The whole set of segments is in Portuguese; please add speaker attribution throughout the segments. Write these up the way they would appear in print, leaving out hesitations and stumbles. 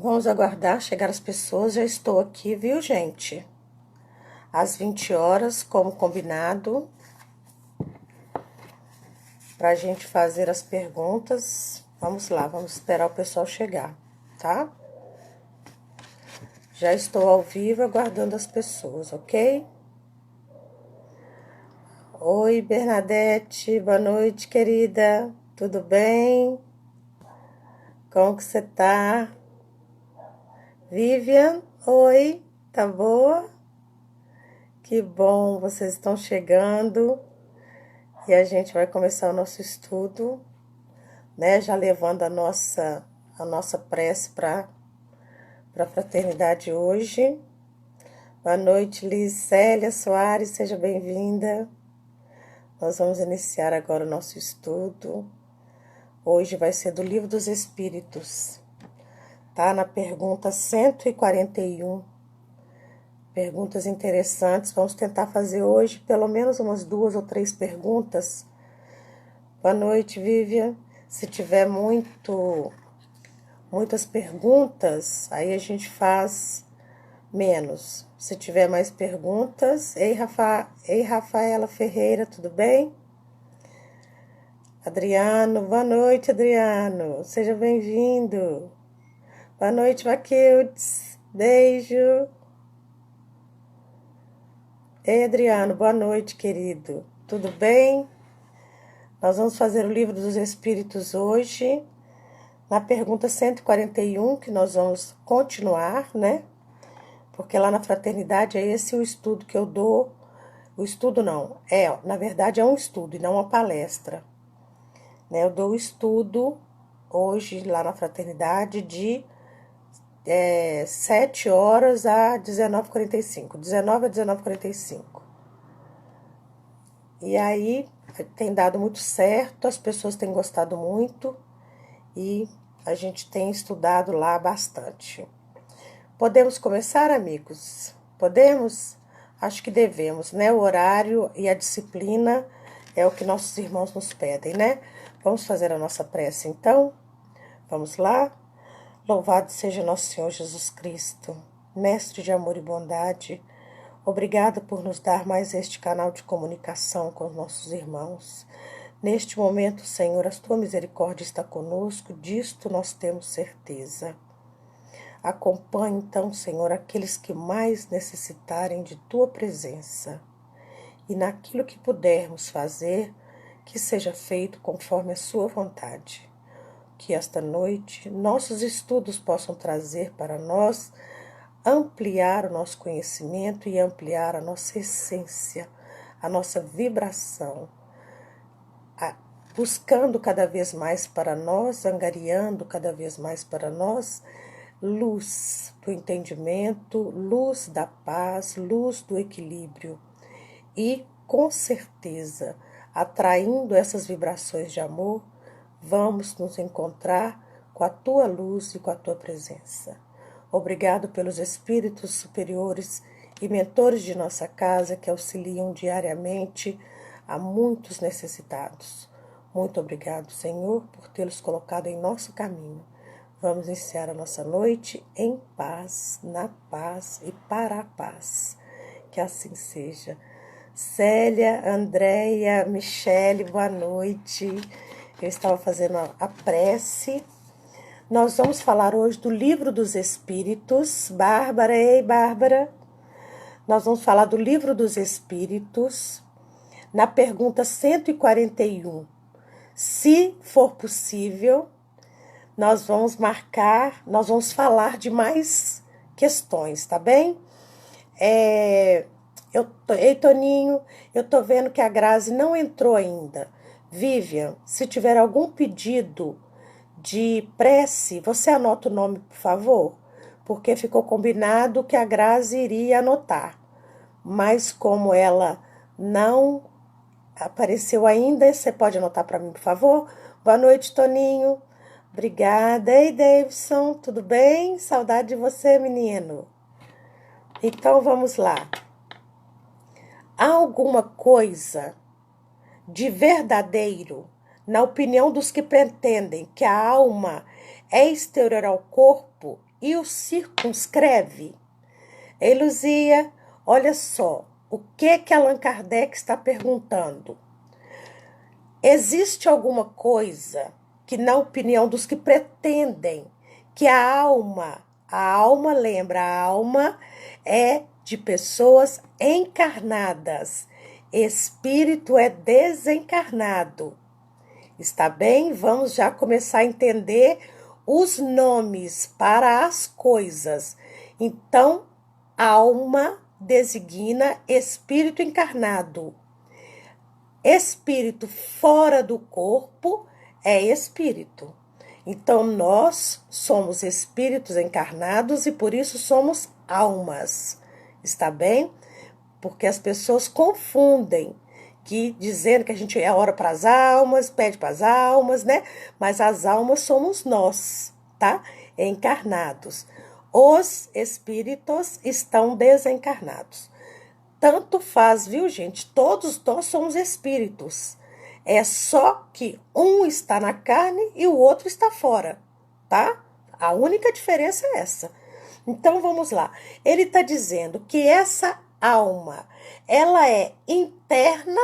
Speaker 1: Vamos aguardar chegar as pessoas. Já estou aqui, viu, gente? Às 20 horas, como combinado, para a gente fazer as perguntas. Vamos lá, vamos esperar o pessoal chegar, tá? Já estou ao vivo aguardando as pessoas, ok? Oi, Bernadette, boa noite, querida. Tudo bem? Como que você tá? Vivian, oi, tá boa? Que bom, vocês estão chegando e a gente vai começar o nosso estudo, né? Já levando a nossa prece para a fraternidade hoje. Boa noite, Célia Soares, seja bem-vinda. Nós vamos iniciar agora o nosso estudo. Hoje vai ser do Livro dos Espíritos, tá? Na pergunta 141. Perguntas interessantes. Vamos tentar fazer hoje pelo menos umas 2 ou 3 perguntas. Boa noite, Vivian. Se tiver muitas perguntas, aí a gente faz menos. Se tiver mais perguntas, ei, Rafaela Ferreira, tudo bem? Adriano, boa noite, Adriano. Seja bem-vindo. Boa noite, Maquildes. Beijo. Ei, Adriano, boa noite, querido. Tudo bem? Nós vamos fazer o Livro dos Espíritos hoje, na pergunta 141, que nós vamos continuar, né? Porque lá na fraternidade é esse o estudo que eu dou. O estudo não, na verdade é um estudo e não uma palestra. Né? Eu dou o estudo hoje lá na fraternidade de 7 horas a 19h45, 19 a 19h45. E aí tem dado muito certo, as pessoas têm gostado muito e a gente tem estudado lá bastante. Podemos começar, amigos? Podemos? Acho que devemos, né? O horário e a disciplina é o que nossos irmãos nos pedem, né? Vamos fazer a nossa prece, então? Vamos lá? Louvado seja nosso Senhor Jesus Cristo, Mestre de amor e bondade. Obrigado por nos dar mais este canal de comunicação com os nossos irmãos. Neste momento, Senhor, a tua misericórdia está conosco, disto nós temos certeza. Acompanhe, então, Senhor, aqueles que mais necessitarem de tua presença. E naquilo que pudermos fazer, que seja feito conforme a sua vontade. Que esta noite nossos estudos possam trazer para nós, ampliar o nosso conhecimento e ampliar a nossa essência, a nossa vibração, buscando cada vez mais para nós, angariando cada vez mais para nós, luz do entendimento, luz da paz, luz do equilíbrio e, com certeza, atraindo essas vibrações de amor, vamos nos encontrar com a tua luz e com a tua presença. Obrigado pelos espíritos superiores e mentores de nossa casa que auxiliam diariamente a muitos necessitados. Muito obrigado, Senhor, por tê-los colocado em nosso caminho. Vamos iniciar a nossa noite em paz, na paz e para a paz. Que assim seja. Célia, Andréia, Michele, boa noite. Eu estava fazendo a prece. Nós vamos falar hoje do Livro dos Espíritos. Bárbara, ei, Bárbara. Nós vamos falar do Livro dos Espíritos, na pergunta 141. Se for possível, nós vamos falar de mais questões, tá bem? Ei, Toninho, eu tô vendo que a Grazi não entrou ainda. Vivian, se tiver algum pedido de prece, você anota o nome, por favor, porque ficou combinado que a Grazi iria anotar. Mas como ela não apareceu ainda, você pode anotar para mim, por favor? Boa noite, Toninho. Obrigada. Ei, Davidson, tudo bem? Saudade de você, menino. Então, vamos lá. Há alguma coisa de verdadeiro na opinião dos que pretendem que a alma é exterior ao corpo e o circunscreve? Ei, Luzia, olha só, o que Allan Kardec está perguntando? Existe alguma coisa que, na opinião dos que pretendem que a alma, lembra, a alma é de pessoas encarnadas, espírito é desencarnado. Está bem? Vamos já começar a entender os nomes para as coisas. Então, alma designa espírito encarnado. Espírito fora do corpo é espírito. Então, nós somos espíritos encarnados e por isso somos almas. Está bem? Porque as pessoas confundem, que dizendo que a gente é hora para as almas, pede para as almas, né? Mas as almas somos nós, tá? Encarnados. Os espíritos estão desencarnados. Tanto faz, viu, gente? Todos nós somos espíritos. É só que um está na carne e o outro está fora, tá? A única diferença é essa. Então, vamos lá. Ele está dizendo que essa alma, ela é interna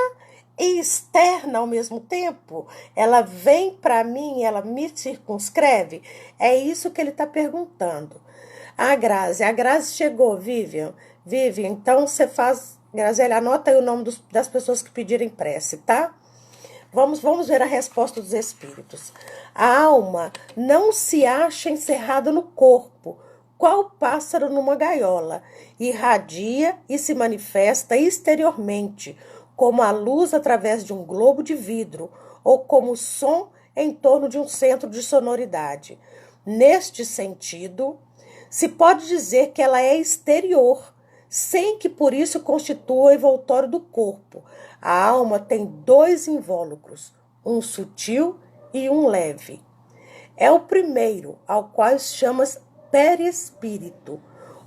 Speaker 1: e externa ao mesmo tempo. Ela vem para mim, ela me circunscreve. É isso que ele está perguntando. A Grazi chegou, Vivian. Vivian, então você faz, Graziela, anota aí o nome das pessoas que pedirem prece, tá? Vamos ver a resposta dos espíritos. A alma não se acha encerrada no corpo, qual pássaro numa gaiola, irradia e se manifesta exteriormente, como a luz através de um globo de vidro, ou como o som em torno de um centro de sonoridade. Neste sentido, se pode dizer que ela é exterior, sem que por isso constitua o envoltório do corpo. A alma tem dois invólucros, um sutil e um leve. É o primeiro, ao qual chamas perispírito.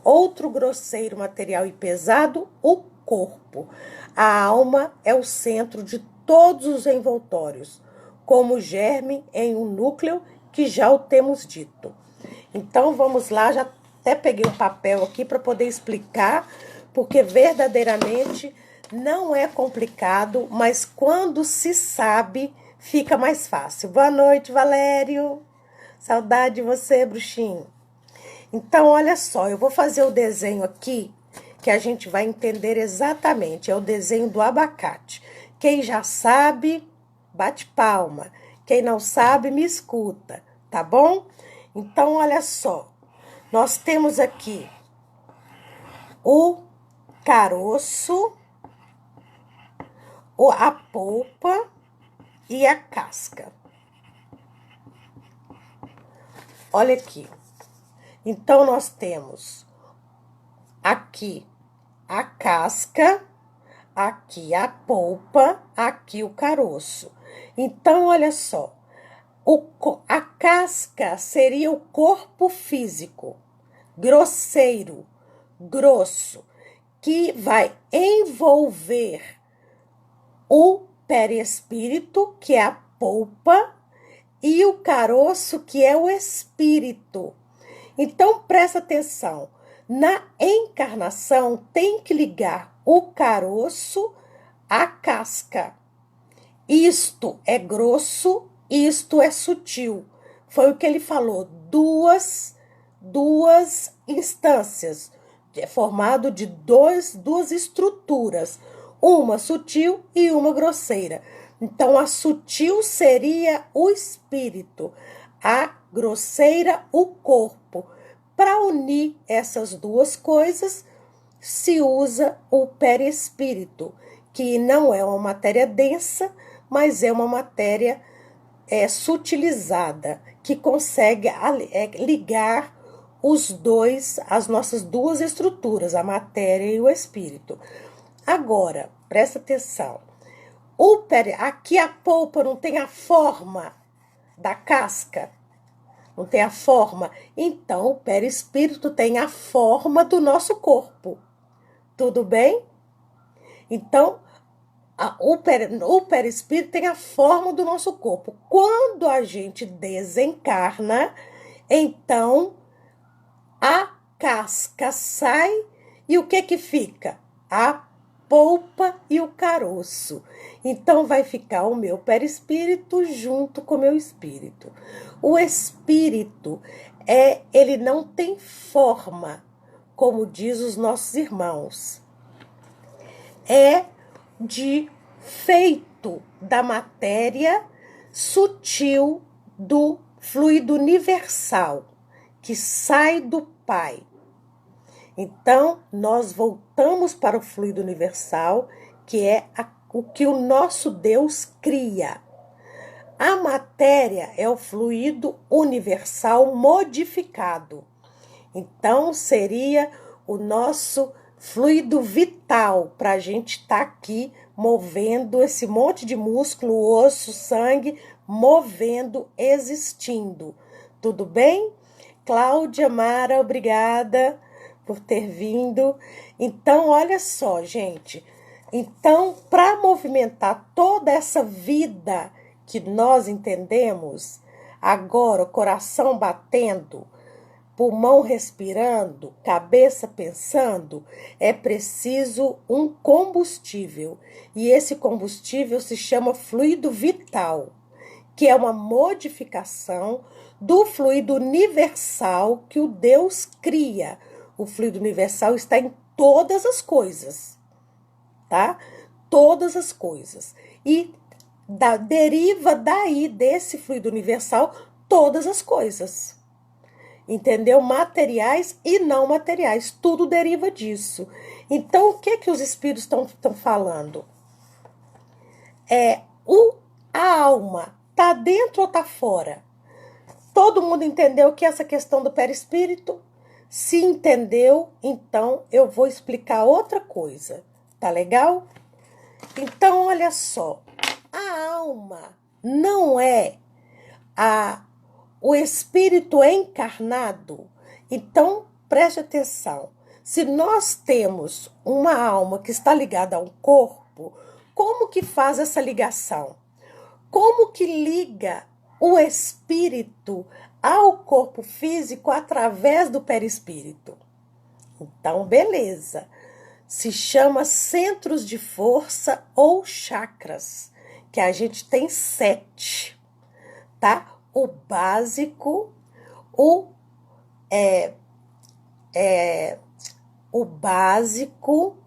Speaker 1: Outro grosseiro, material e pesado, o corpo. A alma é o centro de todos os envoltórios, como o germe em um núcleo, que já o temos dito. Então, vamos lá, já até peguei um papel aqui para poder explicar, porque verdadeiramente não é complicado, mas quando se sabe, fica mais fácil. Boa noite, Valério. Saudade de você, bruxinho. Então, olha só, eu vou fazer o desenho aqui, que a gente vai entender exatamente. É o desenho do abacate. Quem já sabe, bate palma. Quem não sabe, me escuta, tá bom? Então, olha só. Nós temos aqui o caroço, a polpa e a casca. Olha aqui. Então, nós temos aqui a casca, aqui a polpa, aqui o caroço. Então, olha só. A casca seria o corpo físico, grosseiro, grosso, que vai envolver o perispírito, que é a polpa, e o caroço, que é o espírito. Então, presta atenção. Na encarnação, tem que ligar o caroço à casca. Isto é grosso, isto é sutil. Foi o que ele falou, duas instâncias, formado de duas estruturas, uma sutil e uma grosseira. Então, a sutil seria o espírito, a grosseira, o corpo. Para unir essas duas coisas, se usa o perispírito, que não é uma matéria densa, mas é uma matéria sutilizada, que consegue ligar as nossas duas estruturas, a matéria e o espírito. Agora, presta atenção. Aqui a polpa não tem a forma da casca, não tem a forma. Então, o perispírito tem a forma do corpo. Tudo bem? Então, o perispírito tem a forma do nosso corpo. Quando a gente desencarna, então a casca sai e o que fica? A polpa e o caroço. Então vai ficar o meu perispírito junto com o meu espírito. O espírito ele não tem forma, como diz os nossos irmãos. É de feito da matéria sutil do fluido universal que sai do Pai. Então, nós voltamos para o fluido universal, que é o que o nosso Deus cria. A matéria é o fluido universal modificado. Então, seria o nosso fluido vital para a gente estar aqui movendo esse monte de músculo, osso, sangue, movendo, existindo. Tudo bem? Cláudia, Mara, obrigada por ter vindo. Então, olha só, gente. Então, para movimentar toda essa vida que nós entendemos, agora o coração batendo, pulmão respirando, cabeça pensando, é preciso um combustível. E esse combustível se chama fluido vital, que é uma modificação do fluido universal que o Deus cria. O fluido universal está em todas as coisas, tá? Todas as coisas. E deriva daí, desse fluido universal, todas as coisas. Entendeu? Materiais e não materiais. Tudo deriva disso. Então, o que os espíritos estão falando? A alma tá dentro ou tá fora? Todo mundo entendeu que essa questão do perispírito? Se entendeu, então eu vou explicar outra coisa. Tá legal? Então, olha só. A alma não é o espírito encarnado. Então, preste atenção. Se nós temos uma alma que está ligada a um corpo, como que faz essa ligação? Como que liga o espírito ao corpo físico através do perispírito? Então, beleza. Se chama centros de força ou chakras, que a gente tem 7, tá? O básico, o básico,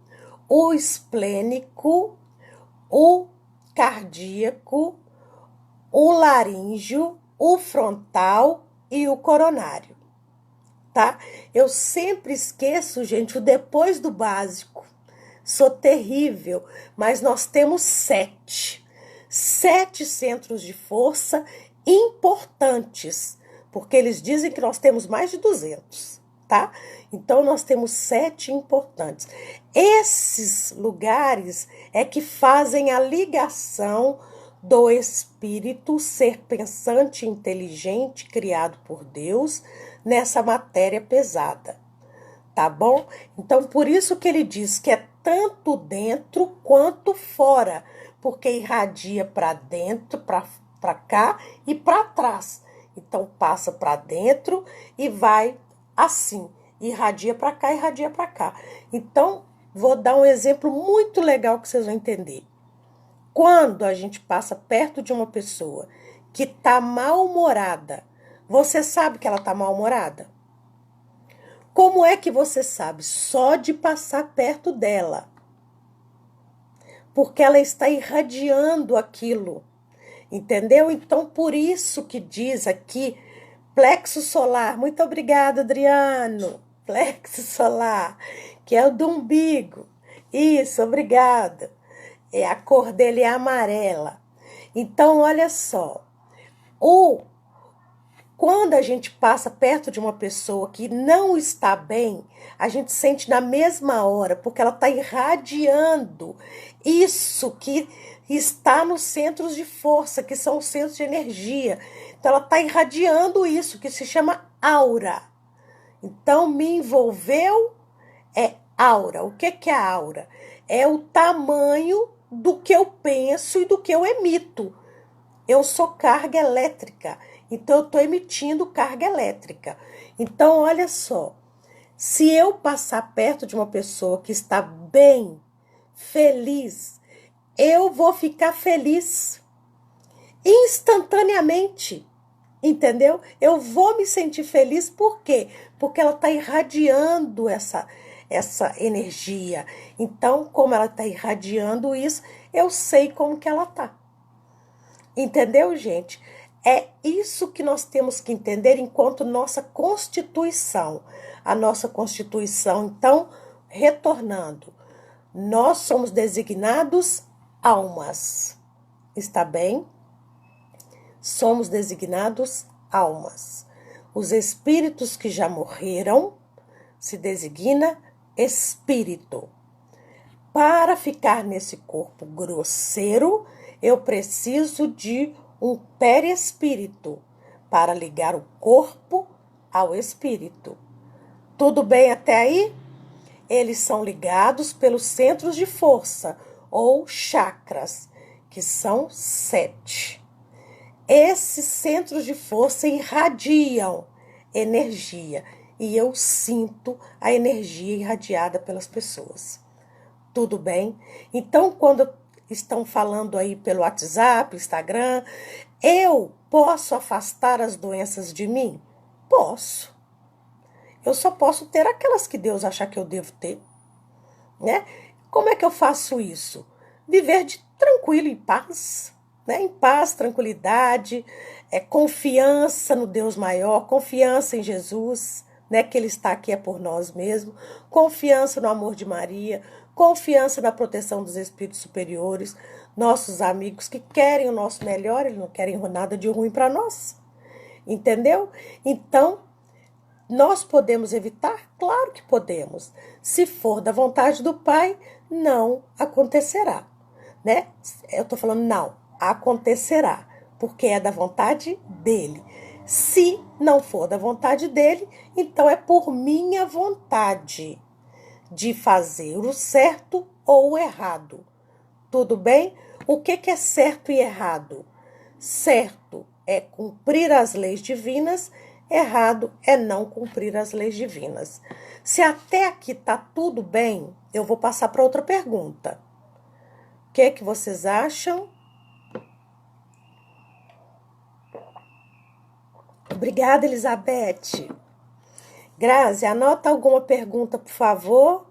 Speaker 1: o esplênico, o cardíaco, o laríngeo, o frontal e o coronário, tá? Eu sempre esqueço, gente, o depois do básico. Sou terrível, mas nós temos 7 centros de força importantes, porque eles dizem que nós temos mais de 200, tá? Então, nós temos 7 importantes. Esses lugares é que fazem a ligação do espírito ser pensante e inteligente, criado por Deus, nessa matéria pesada, tá bom? Então, por isso que ele diz que é tanto dentro quanto fora, porque irradia para dentro, para cá e para trás. Então, passa para dentro e vai assim, irradia para cá, irradia para cá. Então, vou dar um exemplo muito legal que vocês vão entender. Quando a gente passa perto de uma pessoa que está mal-humorada, você sabe que ela está mal-humorada? Como é que você sabe? Só de passar perto dela. Porque ela está irradiando aquilo. Entendeu? Então, por isso que diz aqui, plexo solar. Muito obrigada, Adriano. Plexo solar, que é o do umbigo. Isso, obrigada. A cor dele é amarela. Então, olha só. Quando a gente passa perto de uma pessoa que não está bem, a gente sente na mesma hora, porque ela está irradiando isso que está nos centros de força, que são os centros de energia. Então, ela está irradiando isso, que se chama aura. Então, me envolveu é aura. O que é a aura? É o tamanho do que eu penso e do que eu emito. Eu sou carga elétrica, então eu estou emitindo carga elétrica. Então, olha só, Se eu passar perto de uma pessoa que está bem, feliz, eu vou ficar feliz instantaneamente, entendeu? Eu vou me sentir feliz, por quê? Porque ela está irradiando essa energia. Então, como ela está irradiando isso, eu sei como que ela está. Entendeu, gente? É isso que nós temos que entender enquanto nossa Constituição. A nossa Constituição, então, retornando, nós somos designados almas. Está bem? Somos designados almas. Os espíritos que já morreram se designa espírito. Para ficar nesse corpo grosseiro, eu preciso de um perispírito para ligar o corpo ao espírito. Tudo bem até aí? Eles são ligados pelos centros de força ou chakras, que são 7. Esses centros de força irradiam energia e eu sinto a energia irradiada pelas pessoas. Tudo bem? Então, quando estão falando aí pelo WhatsApp, Instagram, eu posso afastar as doenças de mim? Posso. Eu só posso ter aquelas que Deus achar que eu devo ter, né? Como é que eu faço isso? Viver de tranquilo, em paz, né? Em paz, tranquilidade, confiança no Deus maior, confiança em Jesus, né? Que Ele está aqui é por nós mesmos, confiança no amor de Maria, confiança na proteção dos espíritos superiores, nossos amigos que querem o nosso melhor, eles não querem nada de ruim para nós, entendeu? Então, nós podemos evitar? Claro que podemos. Se for da vontade do Pai, não acontecerá, né? Eu tô falando não, acontecerá, porque é da vontade dele. Se não for da vontade dele, então é por minha vontade de fazer o certo ou o errado. Tudo bem? O que é certo e errado? Certo é cumprir as leis divinas, errado é não cumprir as leis divinas. Se até aqui tá tudo bem, eu vou passar para outra pergunta. O que vocês acham? Obrigada, Elizabeth. Grazi, anota alguma pergunta, por favor,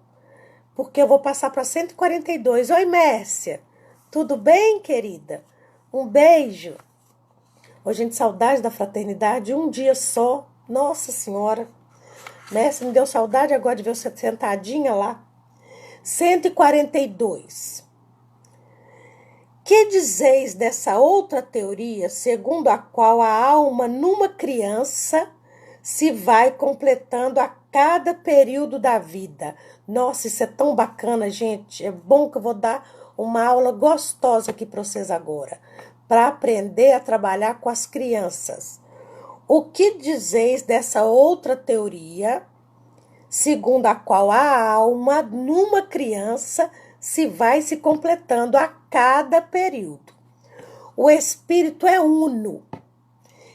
Speaker 1: porque eu vou passar para 142. Oi, Mércia. Tudo bem, querida? Um beijo. Ô, gente, saudade da fraternidade, um dia só. Nossa Senhora. Mércia, me deu saudade agora de ver você sentadinha lá. 142. Que dizeis dessa outra teoria, segundo a qual a alma numa criança se vai completando a cada período da vida? Nossa, isso é tão bacana, gente. É bom que eu vou dar uma aula gostosa aqui para vocês agora, para aprender a trabalhar com as crianças. O que dizeis dessa outra teoria, segundo a qual a alma numa criança se vai se completando a cada período? O espírito é uno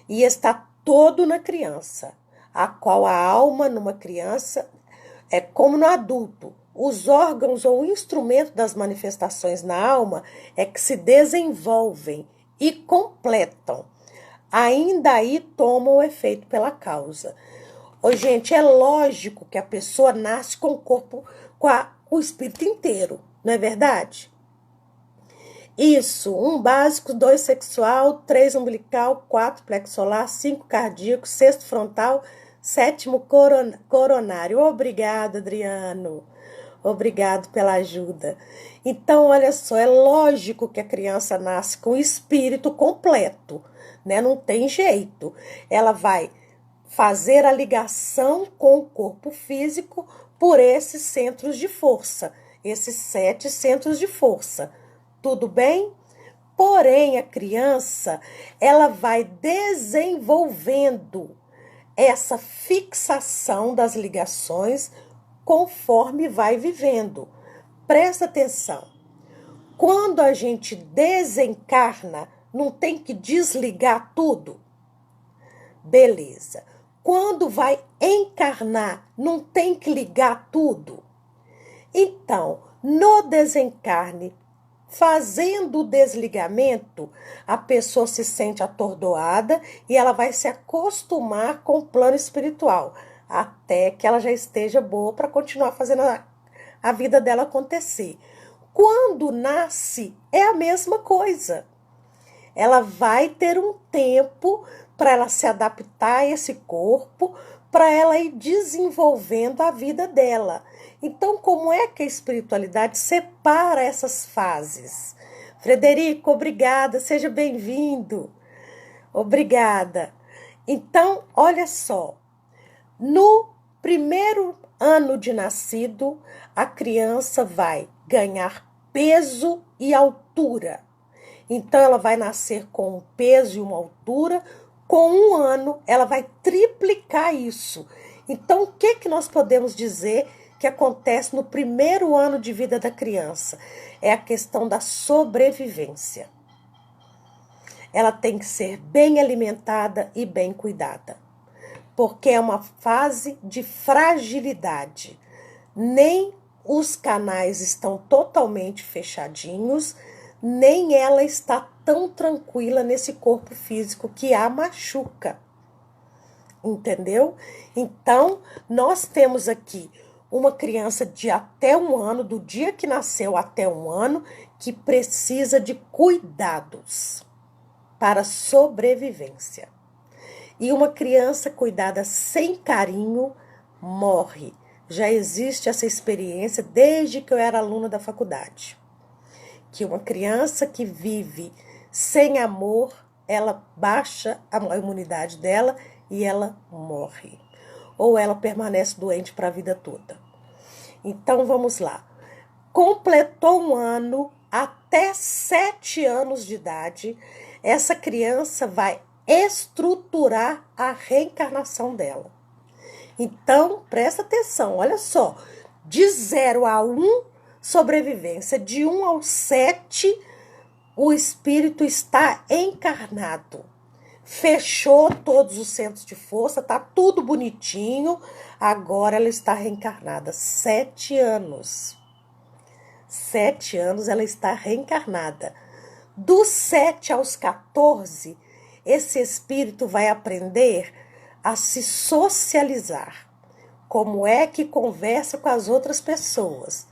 Speaker 1: e está todo na criança, a qual a alma numa criança é como no adulto. Os órgãos ou instrumentos das manifestações na alma é que se desenvolvem e completam. Ainda aí tomam o efeito pela causa. Ô, gente, é lógico que a pessoa nasce com o corpo, com o espírito inteiro, não é verdade? Isso, 1 básico, 2 sexual, 3 umbilical, 4 plexo solar, 5 cardíaco, 6º frontal, 7º coronário. Obrigada, Adriano. Obrigado pela ajuda. Então, olha só, é lógico que a criança nasce com o espírito completo, né? Não tem jeito. Ela vai fazer a ligação com o corpo físico por esses centros de força, esses 7 centros de força. Tudo bem? Porém, a criança, ela vai desenvolvendo essa fixação das ligações conforme vai vivendo. Presta atenção. Quando a gente desencarna, não tem que desligar tudo? Beleza. quando vai encarnar, não tem que ligar tudo? Então, no desencarne, fazendo o desligamento, a pessoa se sente atordoada e ela vai se acostumar com o plano espiritual, até que ela já esteja boa para continuar fazendo a vida dela acontecer. Quando nasce, é a mesma coisa. Ela vai ter um tempo para ela se adaptar a esse corpo, para ela ir desenvolvendo a vida dela. Então, como é que a espiritualidade separa essas fases? Frederico, obrigada, seja bem-vindo. Obrigada. Então, olha só, no primeiro ano de nascido, a criança vai ganhar peso e altura. Então, ela vai nascer com um peso e uma altura. Com um ano, ela vai triplicar isso. Então, o que nós podemos dizer que acontece no primeiro ano de vida da criança? É a questão da sobrevivência. Ela tem que ser bem alimentada e bem cuidada, porque é uma fase de fragilidade. Nem os canais estão totalmente fechadinhos, nem ela está tão tranquila nesse corpo físico que a machuca. Entendeu? Então, nós temos aqui uma criança de até um ano, do dia que nasceu até um ano, que precisa de cuidados para sobrevivência. E uma criança cuidada sem carinho morre. Já existe essa experiência desde que eu era aluna da faculdade. Que uma criança que vive sem amor, ela baixa a imunidade dela e ela morre. Ou ela permanece doente para a vida toda. Então vamos lá. Completou um ano, até 7 anos de idade, essa criança vai estruturar a reencarnação dela. Então, presta atenção, olha só. De 0 a 1, sobrevivência. De 1 ao 7, o espírito está encarnado. Fechou todos os centros de força, tá tudo bonitinho. Agora ela está reencarnada. 7 anos. 7 anos ela está reencarnada. Dos 7 aos 14, esse espírito vai aprender a se socializar. Como é que conversa com as outras pessoas.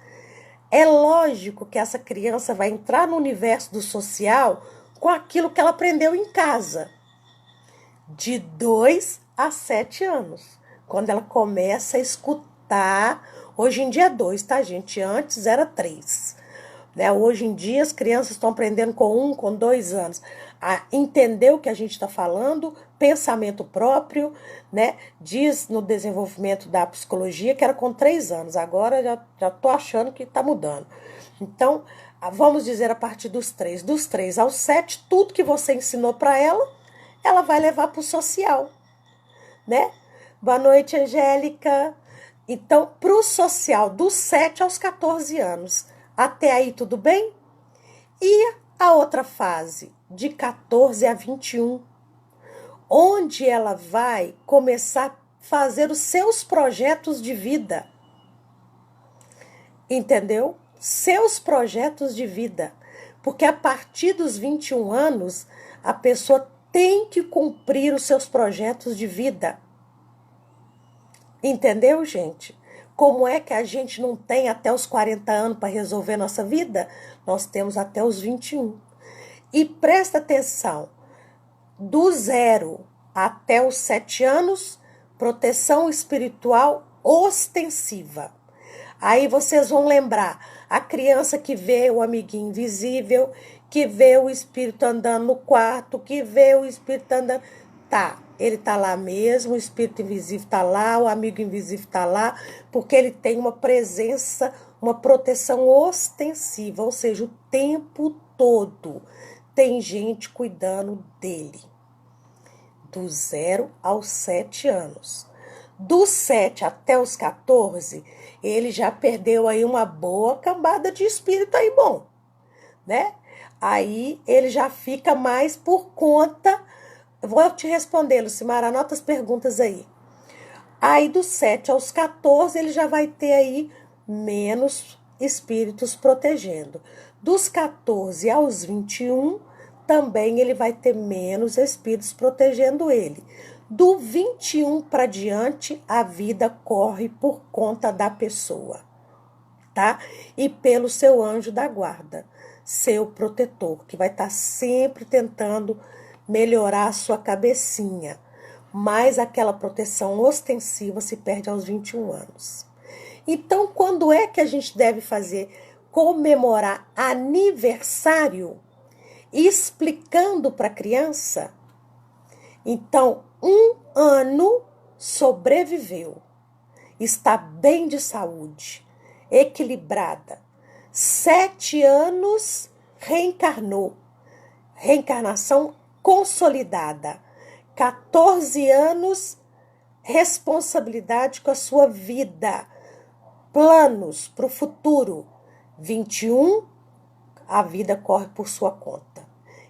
Speaker 1: É lógico que essa criança vai entrar no universo do social com aquilo que ela aprendeu em casa. De 2 a 7 anos. Quando ela começa a escutar. Hoje em dia é 2, tá, gente? Antes era 3. Né? Hoje em dia as crianças estão aprendendo com 1, com 2 anos a entender o que a gente está falando, pensamento próprio, né? Diz no desenvolvimento da psicologia que era com 3 anos, agora já tô achando que está mudando. Então, vamos dizer a partir dos 3. Dos 3 aos 7, tudo que você ensinou para ela, ela vai levar para o social, né? Boa noite, Angélica. Então, para o social, dos 7 aos 14 anos. Até aí, tudo bem? E a outra fase, de 14 a 21, onde ela vai começar a fazer os seus projetos de vida. Entendeu? Seus projetos de vida. Porque a partir dos 21 anos, a pessoa tem que cumprir os seus projetos de vida. Entendeu, gente? Como é que a gente não tem até os 40 anos para resolver nossa vida? Nós temos até os 21. E presta atenção, do 0 até os 7 anos, proteção espiritual ostensiva. Aí vocês vão lembrar, a criança que vê o amiguinho invisível, que vê o espírito andando no quarto, que vê o espírito andando... Tá, ele tá lá mesmo, o espírito invisível tá lá, o amigo invisível tá lá, porque ele tem uma presença, uma proteção ostensiva, ou seja, o tempo todo tem gente cuidando dele. Do 0 aos 7 anos. Dos 7 até os 14, ele já perdeu aí uma boa cambada de espírito aí bom, né? Aí ele já fica mais por conta... Vou te responder, Lucimara, anota as perguntas aí. Aí dos 7 aos 14 ele já vai ter aí menos espíritos protegendo. Dos 14 aos 21 também ele vai ter menos espíritos protegendo ele. Do 21 para diante, a vida corre por conta da pessoa, tá? E pelo seu anjo da guarda, seu protetor, que vai estar sempre tentando melhorar a sua cabecinha. Mas aquela proteção ostensiva se perde aos 21 anos. Então, quando é que a gente deve fazer? Comemorar aniversário, explicando para a criança. Então, 1 ano sobreviveu, está bem de saúde, equilibrada. 7 anos reencarnou, reencarnação consolidada. 14 anos, responsabilidade com a sua vida, planos para o futuro. 21, a vida corre por sua conta.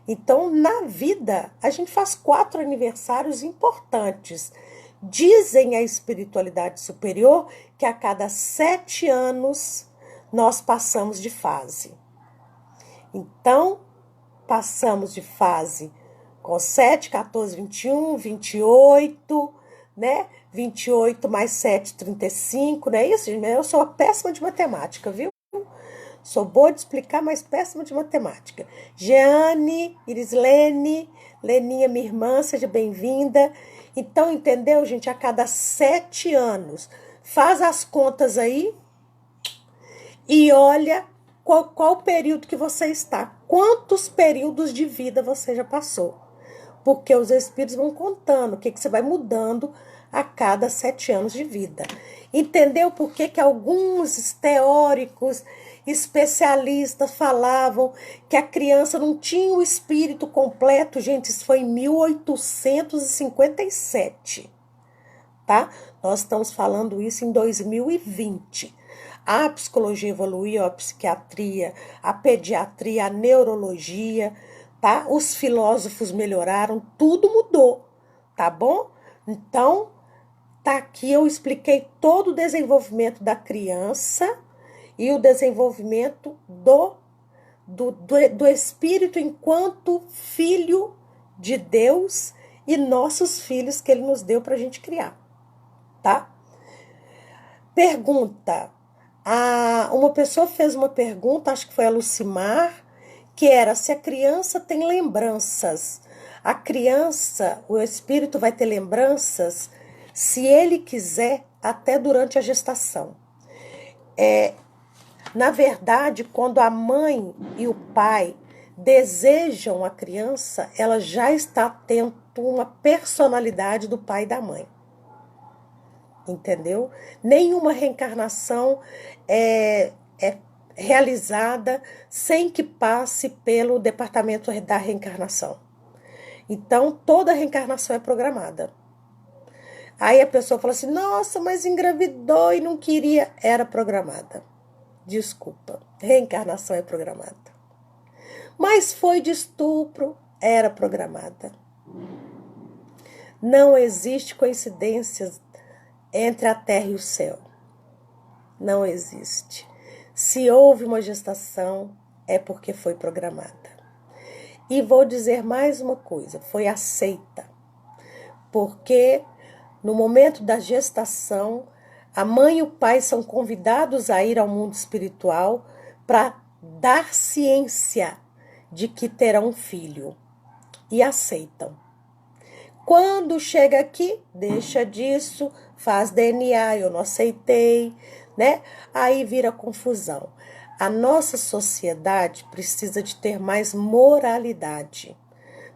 Speaker 1: Então, na vida, a gente faz 4 aniversários importantes. Dizem a espiritualidade superior que a cada 7 anos nós passamos de fase. Então, passamos de fase com 7, 14, 21, 28, né? 28 mais 7, 35, não é isso? Eu sou uma péssima de matemática, viu? Sou boa de explicar, mas péssima de matemática. Jeane, Irislene, Leninha, minha irmã, seja bem-vinda. Então, entendeu, gente? A cada 7 anos, faz as contas aí e olha qual período que você está. Quantos períodos de vida você já passou. Porque os espíritos vão contando o que você vai mudando a cada 7 anos de vida. Entendeu por que alguns teóricos, especialistas falavam que a criança não tinha o espírito completo? Gente, isso foi em 1857, tá? Nós estamos falando isso em 2020. A psicologia evoluiu, a psiquiatria, a pediatria, a neurologia, tá? Os filósofos melhoraram, tudo mudou, tá bom? Então, tá aqui, eu expliquei todo o desenvolvimento da criança e o desenvolvimento do espírito enquanto filho de Deus e nossos filhos que ele nos deu para a gente criar, tá? Pergunta. Uma pessoa fez uma pergunta, acho que foi a Lucimar, que era se a criança tem lembranças. A criança, o espírito vai ter lembranças, se ele quiser, até durante a gestação. Na verdade, quando a mãe e o pai desejam a criança, ela já está tendo uma personalidade do pai e da mãe. Entendeu? Nenhuma reencarnação é realizada sem que passe pelo departamento da reencarnação. Então, toda reencarnação é programada. Aí a pessoa fala assim, nossa, mas engravidou e não queria. Era programada. Desculpa, reencarnação é programada. Mas foi de estupro, era programada. Não existe coincidências entre a terra e o céu. Não existe. Se houve uma gestação, é porque foi programada. E vou dizer mais uma coisa, foi aceita. Porque no momento da gestação, a mãe e o pai são convidados a ir ao mundo espiritual para dar ciência de que terão um filho. E aceitam. Quando chega aqui, deixa disso, faz DNA, eu não aceitei, né? Aí vira confusão. A nossa sociedade precisa de ter mais moralidade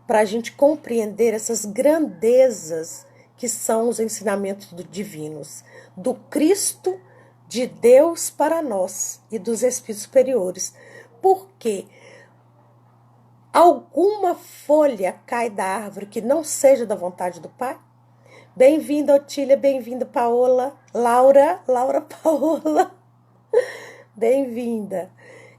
Speaker 1: para a gente compreender essas grandezas que são os ensinamentos divinos, do Cristo, de Deus para nós e dos espíritos superiores. Por quê? Alguma folha cai da árvore que não seja da vontade do Pai? Bem-vinda, Otília, bem-vinda, Paola, Laura Paola, bem-vinda.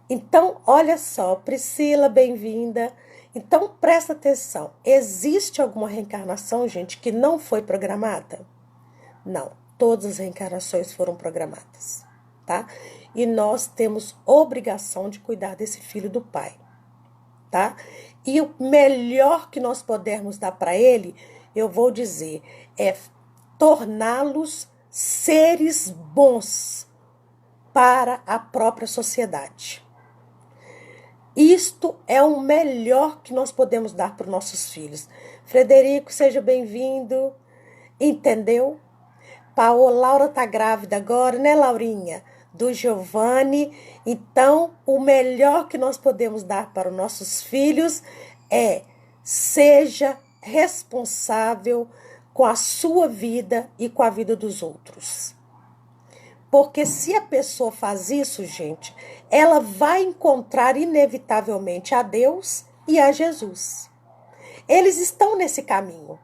Speaker 1: Então, olha só, Priscila, bem-vinda. Então, presta atenção, existe alguma reencarnação, gente, que não foi programada? Não. Todas as reencarnações foram programadas, tá? E nós temos obrigação de cuidar desse filho do pai, tá? E o melhor que nós pudermos dar para ele, eu vou dizer, é torná-los seres bons para a própria sociedade. Isto é o melhor que nós podemos dar para os nossos filhos. Frederico, seja bem-vindo. Entendeu? Laura tá grávida agora, né, Laurinha? Do Giovanni. Então, o melhor que nós podemos dar para os nossos filhos é: seja responsável com a sua vida e com a vida dos outros. Porque se a pessoa faz isso, gente, ela vai encontrar inevitavelmente a Deus e a Jesus. Eles estão nesse caminho,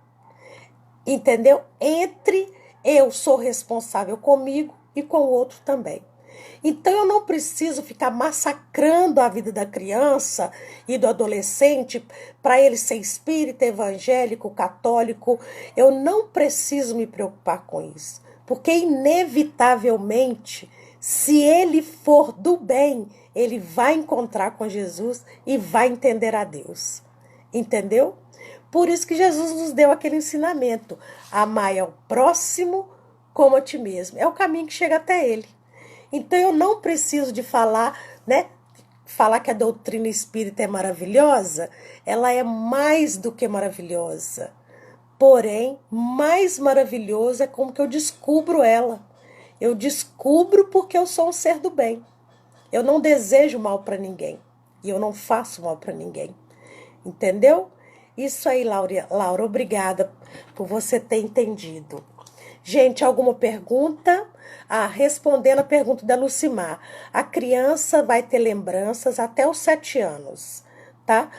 Speaker 1: entendeu? Entre eu sou responsável comigo e com o outro também. Então eu não preciso ficar massacrando a vida da criança e do adolescente para ele ser espírita, evangélico, católico. Eu não preciso me preocupar com isso. Porque inevitavelmente, se ele for do bem, ele vai encontrar com Jesus e vai entender a Deus. Entendeu? Por isso que Jesus nos deu aquele ensinamento: amai ao próximo como a ti mesmo. É o caminho que chega até ele. Então eu não preciso de falar, né? Falar que a doutrina espírita é maravilhosa. Ela é mais do que maravilhosa. Porém, mais maravilhoso é como que eu descubro ela. Eu descubro porque eu sou um ser do bem. Eu não desejo mal para ninguém. E eu não faço mal para ninguém. Entendeu? Isso aí, Laura, obrigada por você ter entendido. Gente, alguma pergunta? Respondendo a pergunta da Lucimar. A criança vai ter lembranças até os 7 anos, tá?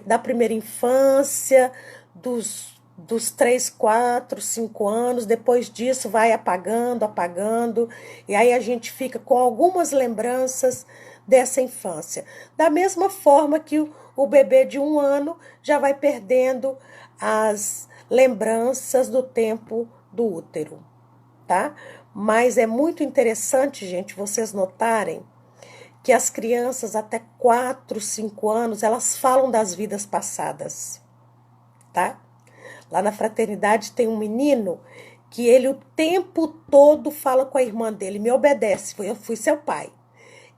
Speaker 1: Da primeira infância, dos 3, 4, 5 anos. Depois disso vai apagando. E aí a gente fica com algumas lembranças dessa infância. Da mesma forma que o bebê de 1 ano já vai perdendo as lembranças do tempo do útero, tá? Mas é muito interessante, gente, vocês notarem que as crianças até 4, 5 anos, elas falam das vidas passadas, tá? Lá na fraternidade tem um menino que ele o tempo todo fala com a irmã dele: me obedece, eu fui seu pai.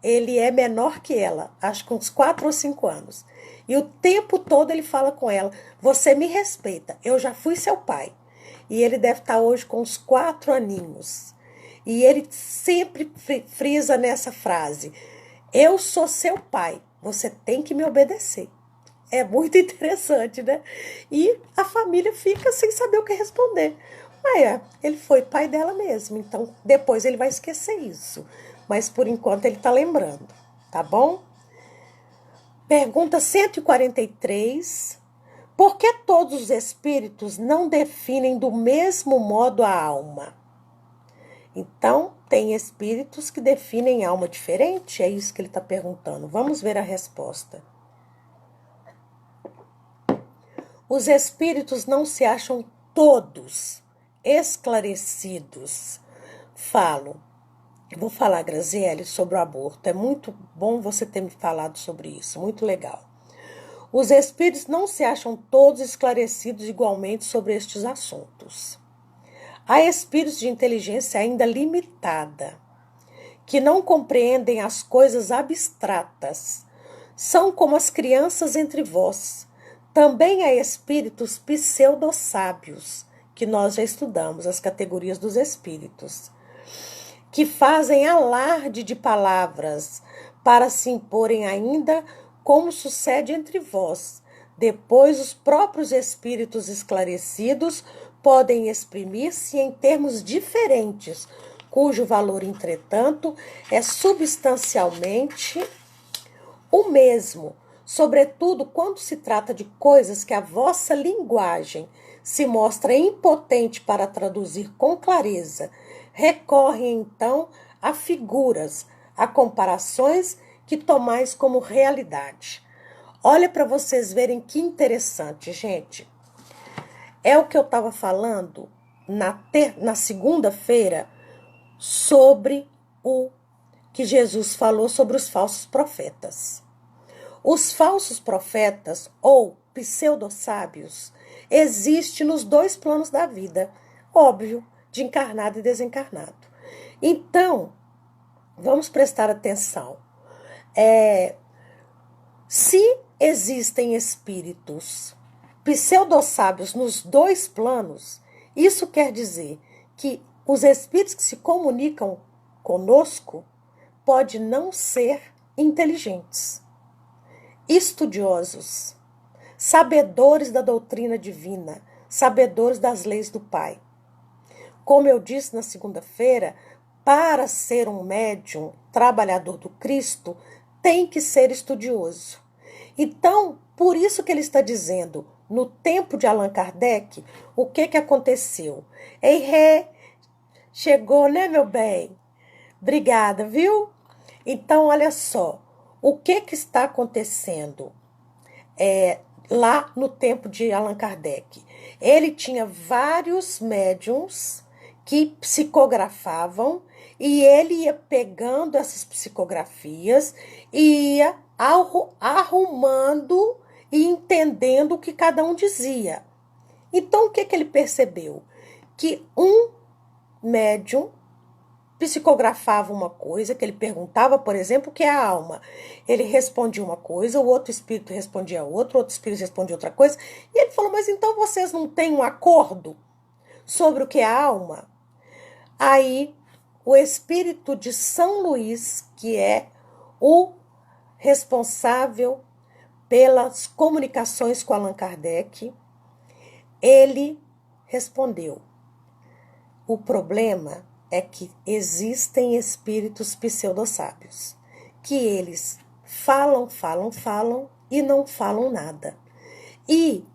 Speaker 1: Ele é menor que ela, acho que uns 4 ou 5 anos. E o tempo todo ele fala com ela: você me respeita, eu já fui seu pai. E ele deve estar hoje com uns 4 aninhos. E ele sempre frisa nessa frase: eu sou seu pai, você tem que me obedecer. É muito interessante, né? E a família fica sem saber o que responder. Mas ele foi pai dela mesmo, então depois ele vai esquecer isso. Mas por enquanto ele está lembrando, tá bom? Pergunta 143. Por que todos os espíritos não definem do mesmo modo a alma? Então, tem espíritos que definem alma diferente? É isso que ele está perguntando. Vamos ver a resposta. Os espíritos não se acham todos esclarecidos. Vou falar, Graziele, sobre o aborto. É muito bom você ter me falado sobre isso, muito legal. Os espíritos não se acham todos esclarecidos igualmente sobre estes assuntos. Há espíritos de inteligência ainda limitada, que não compreendem as coisas abstratas. São como as crianças entre vós. Também há espíritos pseudo-sábios, que nós já estudamos, as categorias dos espíritos, que fazem alarde de palavras para se imporem ainda, como sucede entre vós. Depois, os próprios espíritos esclarecidos podem exprimir-se em termos diferentes, cujo valor, entretanto, é substancialmente o mesmo, sobretudo quando se trata de coisas que a vossa linguagem se mostra impotente para traduzir com clareza. Recorrem, então, a figuras, a comparações que tomais como realidade. Olha para vocês verem que interessante, gente. É o que eu estava falando na segunda-feira sobre o que Jesus falou sobre os falsos profetas. Os falsos profetas ou pseudo-sábios existem nos dois planos da vida, óbvio, de encarnado e desencarnado. Então, vamos prestar atenção. Se existem espíritos pseudo-sábios nos dois planos, isso quer dizer que os espíritos que se comunicam conosco podem não ser inteligentes, estudiosos, sabedores da doutrina divina, sabedores das leis do Pai. Como eu disse na segunda-feira, para ser um médium, trabalhador do Cristo, tem que ser estudioso. Então, por isso que ele está dizendo, no tempo de Allan Kardec, o que aconteceu? Ei, Rê, chegou, né, meu bem? Obrigada, viu? Então, olha só, o que está acontecendo lá no tempo de Allan Kardec? Ele tinha vários médiums que psicografavam e ele ia pegando essas psicografias e ia arrumando e entendendo o que cada um dizia. Então, o que ele percebeu? Que um médium psicografava uma coisa, que ele perguntava, por exemplo, o que é a alma. Ele respondia uma coisa, o outro espírito respondia outra, o outro espírito respondia outra coisa. E ele falou, mas então vocês não têm um acordo sobre o que é a alma? Aí, o espírito de São Luís, que é o responsável pelas comunicações com Allan Kardec, ele respondeu, o problema é que existem espíritos pseudo-sábios, que eles falam e não falam nada. E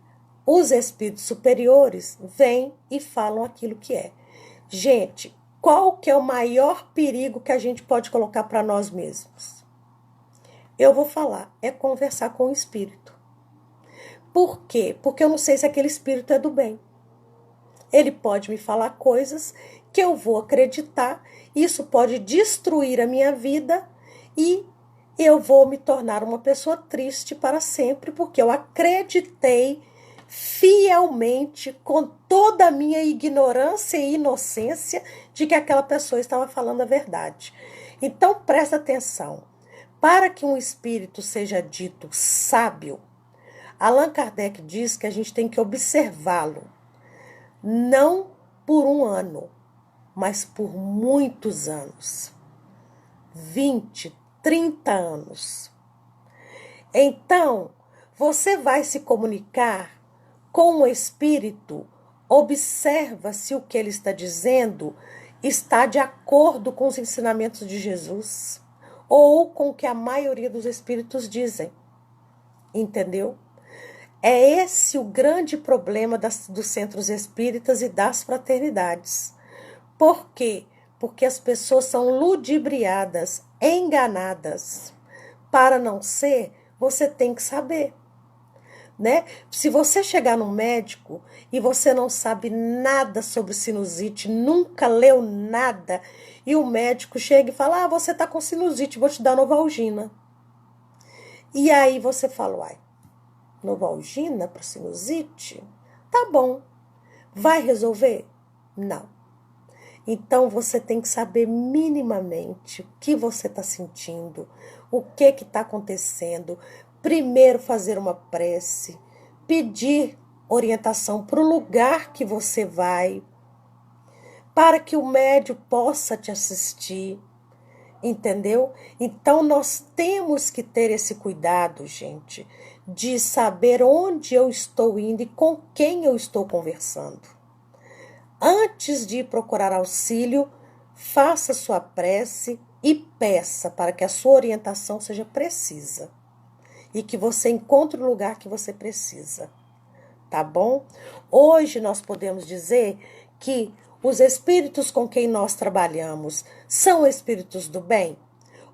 Speaker 1: os espíritos superiores vêm e falam aquilo que é. Gente, qual que é o maior perigo que a gente pode colocar para nós mesmos? Eu vou falar, é conversar com o espírito. Por quê? Porque eu não sei se aquele espírito é do bem. Ele pode me falar coisas que eu vou acreditar, isso pode destruir a minha vida e eu vou me tornar uma pessoa triste para sempre, porque eu acreditei fielmente, com toda a minha ignorância e inocência, de que aquela pessoa estava falando a verdade. Então, presta atenção. Para que um espírito seja dito sábio, Allan Kardec diz que a gente tem que observá-lo, não por um ano, mas por muitos anos. 20, 30 anos. Então, você vai se comunicar com o espírito, observa se o que ele está dizendo está de acordo com os ensinamentos de Jesus ou com o que a maioria dos espíritos dizem. Entendeu? É esse o grande problema dos centros espíritas e das fraternidades. Por quê? Porque as pessoas são ludibriadas, enganadas. Para não ser, você tem que saber. Né? Se você chegar num médico e você não sabe nada sobre sinusite, nunca leu nada, e o médico chega e fala, você tá com sinusite, vou te dar Novalgina. E aí você fala, uai, Novalgina para sinusite? Tá bom. Vai resolver? Não. Então você tem que saber minimamente o que você está sentindo, o que está acontecendo. Primeiro fazer uma prece, pedir orientação para o lugar que você vai, para que o médium possa te assistir, entendeu? Então nós temos que ter esse cuidado, gente, de saber onde eu estou indo e com quem eu estou conversando. Antes de ir procurar auxílio, faça sua prece e peça para que a sua orientação seja precisa e que você encontre o lugar que você precisa, tá bom? Hoje nós podemos dizer que os espíritos com quem nós trabalhamos são espíritos do bem?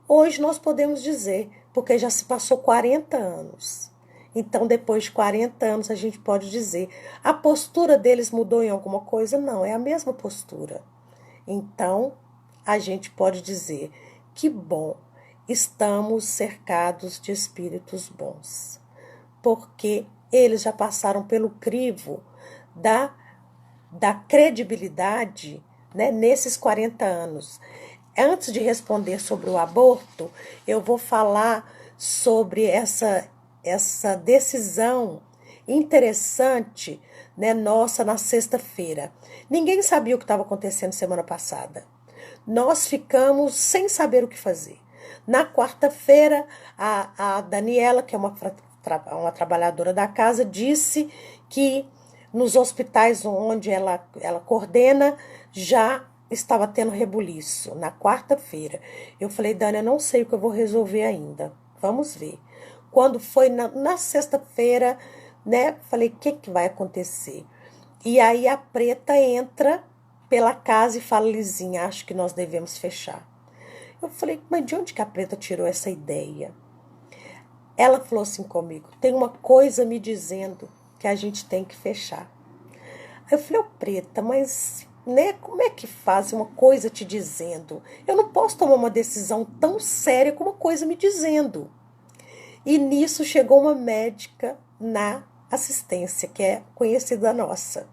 Speaker 1: Hoje nós podemos dizer, porque já se passou 40 anos. Então, depois de 40 anos, a gente pode dizer, a postura deles mudou em alguma coisa? Não, é a mesma postura. Então, a gente pode dizer, que bom, estamos cercados de espíritos bons, porque eles já passaram pelo crivo da credibilidade, né, nesses 40 anos. Antes de responder sobre o aborto, eu vou falar sobre essa decisão interessante, né, nossa na sexta-feira. Ninguém sabia o que estava acontecendo semana passada. Nós ficamos sem saber o que fazer. Na quarta-feira, a Daniela, que é uma trabalhadora da casa, disse que nos hospitais onde ela coordena já estava tendo rebuliço. Na quarta-feira. Eu falei, Dani, eu não sei o que eu vou resolver ainda. Vamos ver. Quando foi na sexta-feira, né? Falei, o que vai acontecer? E aí a Preta entra pela casa e fala, Lizinha, acho que nós devemos fechar. Eu falei, mas de onde que a Preta tirou essa ideia? Ela falou assim comigo, tem uma coisa me dizendo que a gente tem que fechar. Aí eu falei, Preta, mas né, como é que faz uma coisa te dizendo? Eu não posso tomar uma decisão tão séria como uma coisa me dizendo. E nisso chegou uma médica na assistência, que é conhecida nossa.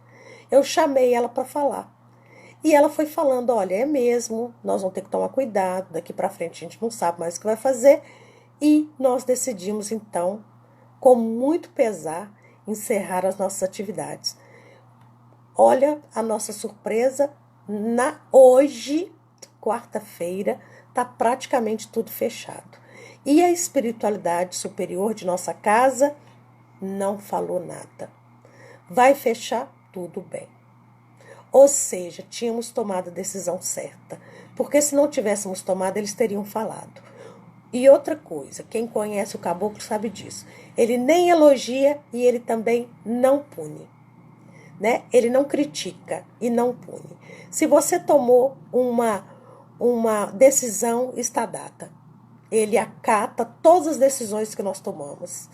Speaker 1: Eu chamei ela para falar. E ela foi falando, olha, é mesmo, nós vamos ter que tomar cuidado, daqui para frente a gente não sabe mais o que vai fazer. E nós decidimos, então, com muito pesar, encerrar as nossas atividades. Olha a nossa surpresa, hoje, quarta-feira, está praticamente tudo fechado. E a espiritualidade superior de nossa casa não falou nada. Vai fechar? Tudo bem. Ou seja, tínhamos tomado a decisão certa. Porque se não tivéssemos tomado, eles teriam falado. E outra coisa, quem conhece o caboclo sabe disso. Ele nem elogia e ele também não pune. Né? Ele não critica e não pune. Se você tomou uma decisão, está dada. Ele acata todas as decisões que nós tomamos.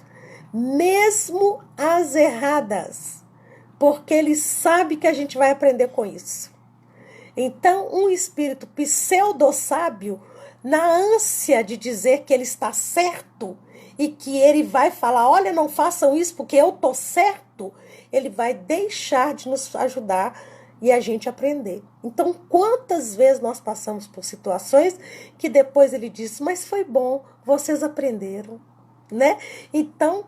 Speaker 1: Mesmo as erradas. Porque ele sabe que a gente vai aprender com isso. Então, um espírito pseudo-sábio, na ânsia de dizer que ele está certo e que ele vai falar, olha, não façam isso porque eu estou certo, ele vai deixar de nos ajudar e a gente aprender. Então, quantas vezes nós passamos por situações que depois ele diz, mas foi bom, vocês aprenderam. Né? Então,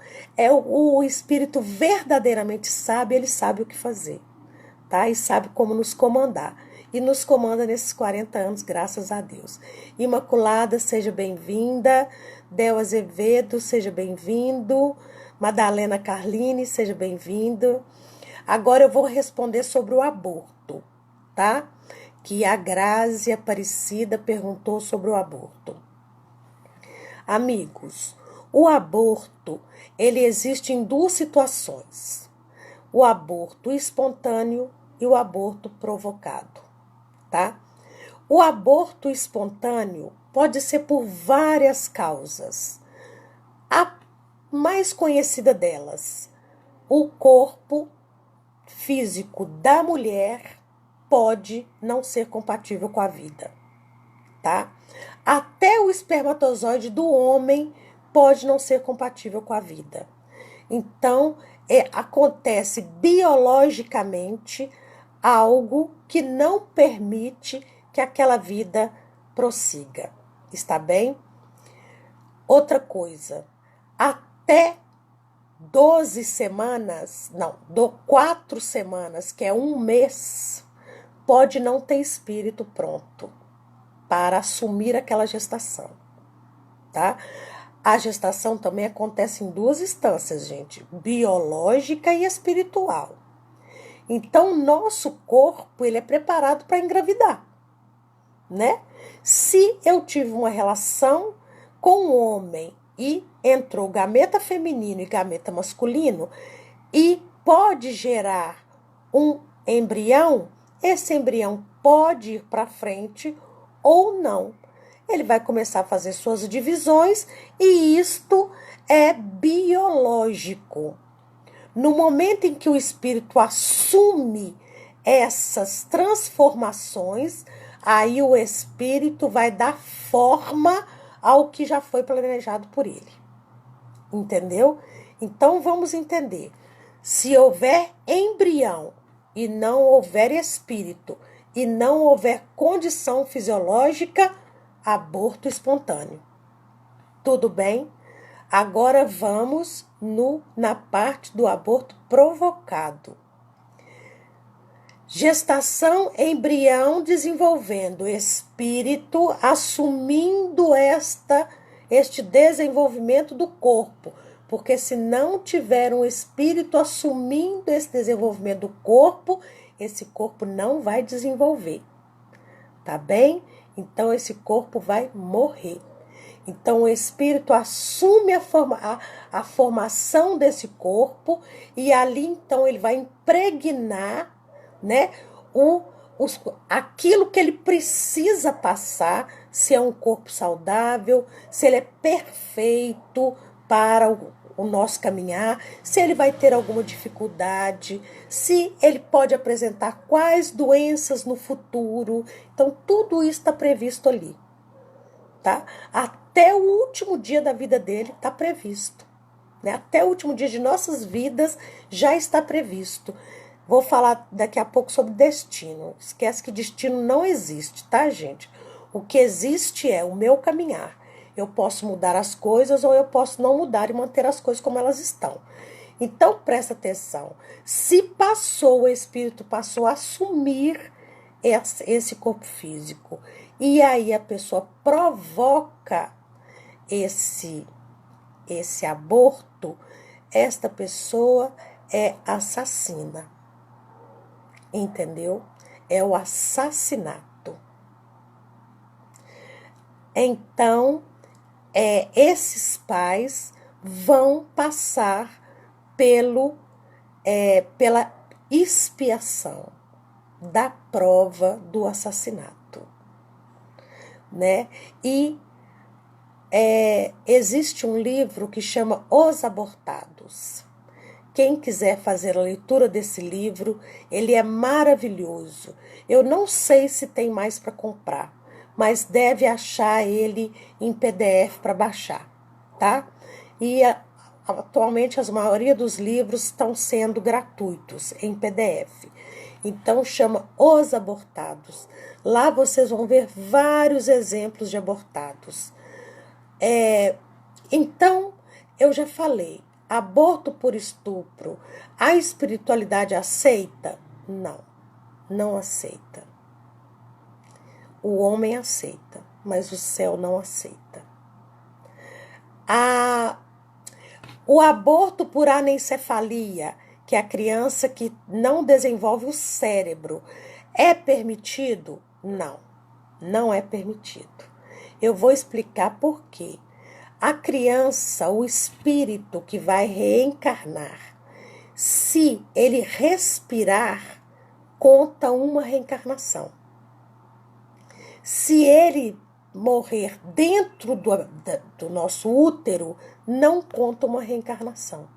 Speaker 1: o espírito verdadeiramente sábio, ele sabe o que fazer, tá? E sabe como nos comandar. E nos comanda nesses 40 anos, graças a Deus. Imaculada, seja bem-vinda. Del Azevedo, seja bem-vindo. Madalena Carline, seja bem-vindo. Agora eu vou responder sobre o aborto, tá? Que a Grazi Aparecida perguntou sobre o aborto. Amigos, o aborto, ele existe em duas situações. O aborto espontâneo e o aborto provocado, tá? O aborto espontâneo pode ser por várias causas. A mais conhecida delas, o corpo físico da mulher pode não ser compatível com a vida, tá? Até o espermatozoide do homem pode não ser compatível com a vida. Então, acontece biologicamente algo que não permite que aquela vida prossiga. Está bem? Outra coisa, até 12 semanas, não, 4 semanas, que é um mês, pode não ter espírito pronto para assumir aquela gestação, tá? A gestação também acontece em duas instâncias, gente, biológica e espiritual. Então, o nosso corpo, ele é preparado para engravidar, né? Se eu tive uma relação com um homem e entrou gameta feminino e gameta masculino e pode gerar um embrião, esse embrião pode ir para frente ou não. ele vai começar a fazer suas divisões e isto é biológico. No momento em que o espírito assume essas transformações, aí o espírito vai dar forma ao que já foi planejado por ele. Entendeu? Então vamos entender. Se houver embrião e não houver espírito e não houver condição fisiológica, aborto espontâneo. Tudo bem? Agora vamos na parte do aborto provocado. Gestação, embrião desenvolvendo, espírito assumindo este desenvolvimento do corpo. Porque se não tiver um espírito assumindo esse desenvolvimento do corpo, esse corpo não vai desenvolver. Tá bem? Então esse corpo vai morrer. Então o espírito assume a formação desse corpo e ali então ele vai impregnar, né, aquilo que ele precisa passar, se é um corpo saudável, se ele é perfeito para o nosso caminhar, se ele vai ter alguma dificuldade, se ele pode apresentar quais doenças no futuro. Então tudo isso está previsto ali, tá? Até o último dia da vida dele está previsto, né? Até o último dia de nossas vidas já está previsto. Vou falar daqui a pouco sobre destino. Esquece que destino não existe, tá, gente? O que existe é o meu caminhar. Eu posso mudar as coisas ou eu posso não mudar e manter as coisas como elas estão. Então, presta atenção. Se passou, o espírito passou a assumir esse corpo físico. E aí a pessoa provoca esse aborto, esta pessoa é assassina. Entendeu? É o assassinato. Então, esses pais vão passar pela expiação da prova do assassinato, né? E existe um livro que chama Os Abortados. Quem quiser fazer a leitura desse livro, ele é maravilhoso. Eu não sei se tem mais para comprar, mas deve achar ele em PDF para baixar, tá? E atualmente a maioria dos livros estão sendo gratuitos em PDF. Então chama Os Abortados. Lá vocês vão ver vários exemplos de abortados. Então, eu já falei, aborto por estupro, a espiritualidade aceita? Não, não aceita. O homem aceita, mas o céu não aceita. O aborto por anencefalia, que é a criança que não desenvolve o cérebro, é permitido? Não, não é permitido. Eu vou explicar por quê. A criança, o espírito que vai reencarnar, se ele respirar, conta uma reencarnação. Se ele morrer dentro do nosso útero, não conta uma reencarnação.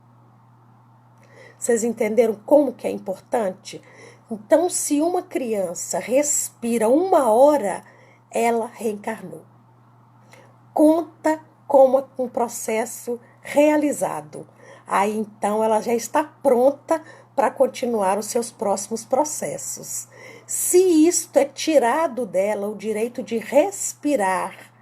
Speaker 1: Vocês entenderam como que é importante? Então, se uma criança respira 1 hora, ela reencarnou. Conta como um processo realizado. Aí, então, ela já está pronta para continuar os seus próximos processos. Se isto é tirado dela, o direito de respirar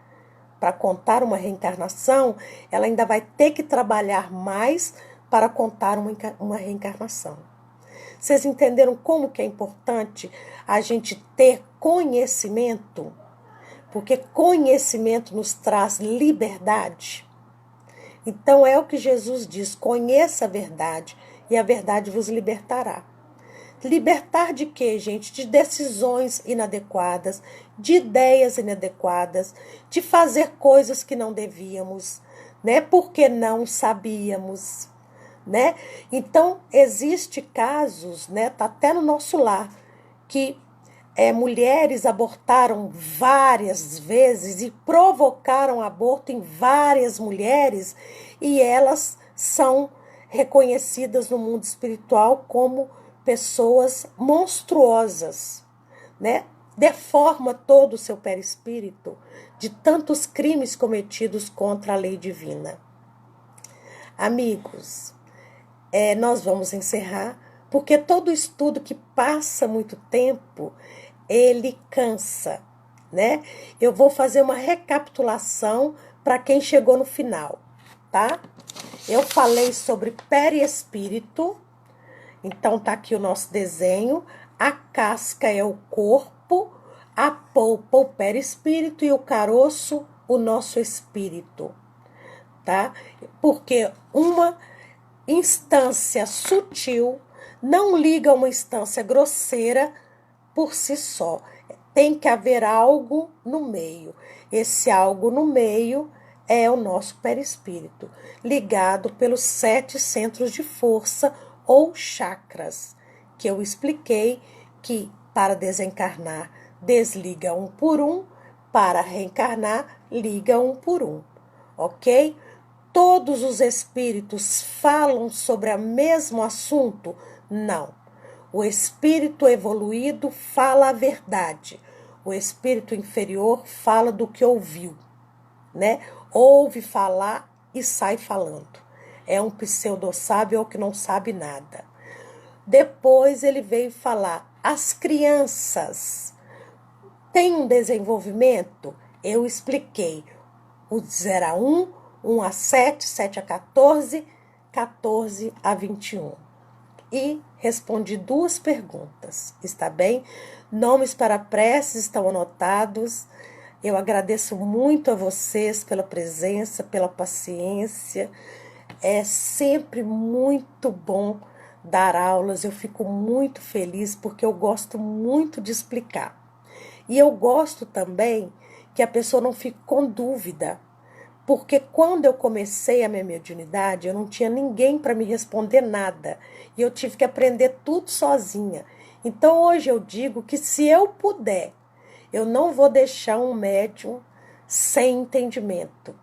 Speaker 1: para contar uma reencarnação, ela ainda vai ter que trabalhar mais para contar uma reencarnação. Vocês entenderam como que é importante a gente ter conhecimento? Porque conhecimento nos traz liberdade. Então é o que Jesus diz, conheça a verdade e a verdade vos libertará. Libertar de quê, gente? De decisões inadequadas, de ideias inadequadas, de fazer coisas que não devíamos, né? Porque não sabíamos, né? Então, existe casos, né? Tá até no nosso lar, que mulheres abortaram várias vezes e provocaram aborto em várias mulheres, e elas são reconhecidas no mundo espiritual como pessoas monstruosas, né? Deforma todo o seu perispírito de tantos crimes cometidos contra a lei divina. Amigos, nós vamos encerrar, porque todo estudo que passa muito tempo, ele cansa, né? Eu vou fazer uma recapitulação para quem chegou no final, tá? Eu falei sobre perispírito, então tá aqui o nosso desenho. A casca é o corpo, a polpa o perispírito e o caroço o nosso espírito, tá? Porque uma instância sutil não liga a uma instância grosseira por si só. Tem que haver algo no meio. Esse algo no meio é o nosso perispírito, ligado pelos 7 centros de força ou chakras, que eu expliquei que para desencarnar desliga um por um, para reencarnar liga um por um, ok? Todos os espíritos falam sobre o mesmo assunto? Não. O espírito evoluído fala a verdade. O espírito inferior fala do que ouviu, né? Ouve falar e sai falando. É um pseudo-sábio ou que não sabe nada. Depois ele veio falar, as crianças têm um desenvolvimento? Eu expliquei. O 0 a 1, 1 a 7, 7 a 14, 14 a 21. E respondi 2 perguntas, está bem? Nomes para preces estão anotados. Eu agradeço muito a vocês pela presença, pela paciência. É sempre muito bom dar aulas. Eu fico muito feliz porque eu gosto muito de explicar. E eu gosto também que a pessoa não fique com dúvida. Porque quando eu comecei a minha mediunidade, eu não tinha ninguém para me responder nada. E eu tive que aprender tudo sozinha. Então hoje eu digo que se eu puder, eu não vou deixar um médium sem entendimento.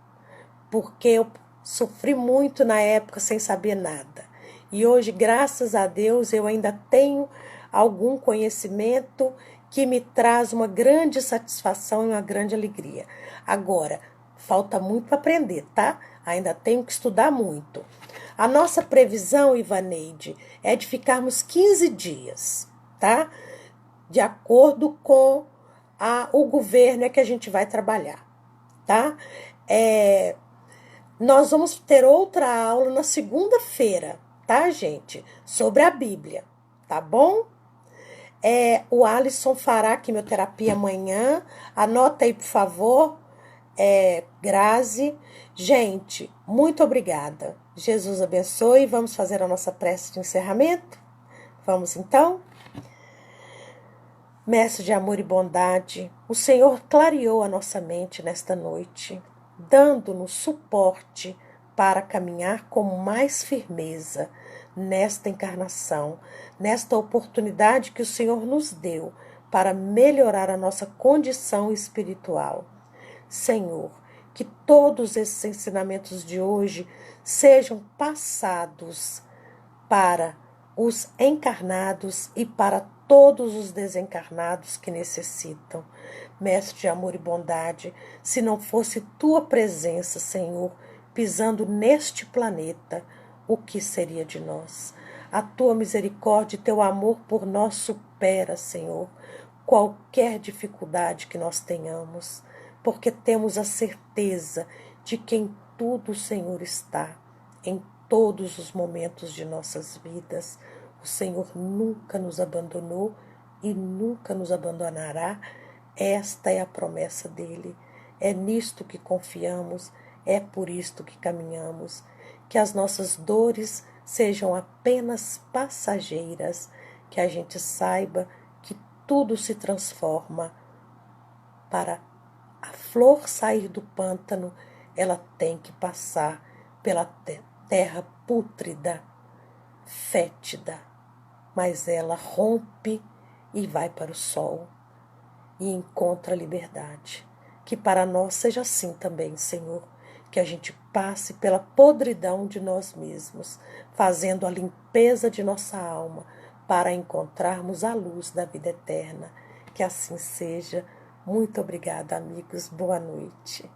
Speaker 1: Porque eu sofri muito na época sem saber nada. E hoje, graças a Deus, eu ainda tenho algum conhecimento que me traz uma grande satisfação e uma grande alegria. Agora, falta muito para aprender, tá? Ainda tenho que estudar muito. A nossa previsão, Ivaneide, é de ficarmos 15 dias, tá? De acordo com o governo é que a gente vai trabalhar, tá? Nós vamos ter outra aula na segunda-feira, tá, gente? Sobre a Bíblia, tá bom? O Alisson fará quimioterapia amanhã. Anota aí, por favor. Grazi. Gente, muito obrigada. Jesus abençoe. Vamos fazer a nossa prece de encerramento? Vamos então? Mestre de amor e bondade, o Senhor clareou a nossa mente nesta noite, dando-nos suporte para caminhar com mais firmeza nesta encarnação, nesta oportunidade que o Senhor nos deu para melhorar a nossa condição espiritual. Senhor, que todos esses ensinamentos de hoje sejam passados para os encarnados e para todos os desencarnados que necessitam. Mestre de amor e bondade, se não fosse tua presença, Senhor, pisando neste planeta, o que seria de nós? A tua misericórdia e teu amor por nós supera, Senhor, qualquer dificuldade que nós tenhamos, porque temos a certeza de que em tudo o Senhor está, em todos os momentos de nossas vidas. O Senhor nunca nos abandonou e nunca nos abandonará. Esta é a promessa dele. É nisto que confiamos, é por isto que caminhamos. Que as nossas dores sejam apenas passageiras, que a gente saiba que tudo se transforma. Para a flor sair do pântano, ela tem que passar pela terra pútrida, fétida, mas ela rompe e vai para o sol. e encontra a liberdade. Que para nós seja assim também, Senhor, que a gente passe pela podridão de nós mesmos, fazendo a limpeza de nossa alma para encontrarmos a luz da vida eterna. Que assim seja. Muito obrigada, amigos. Boa noite.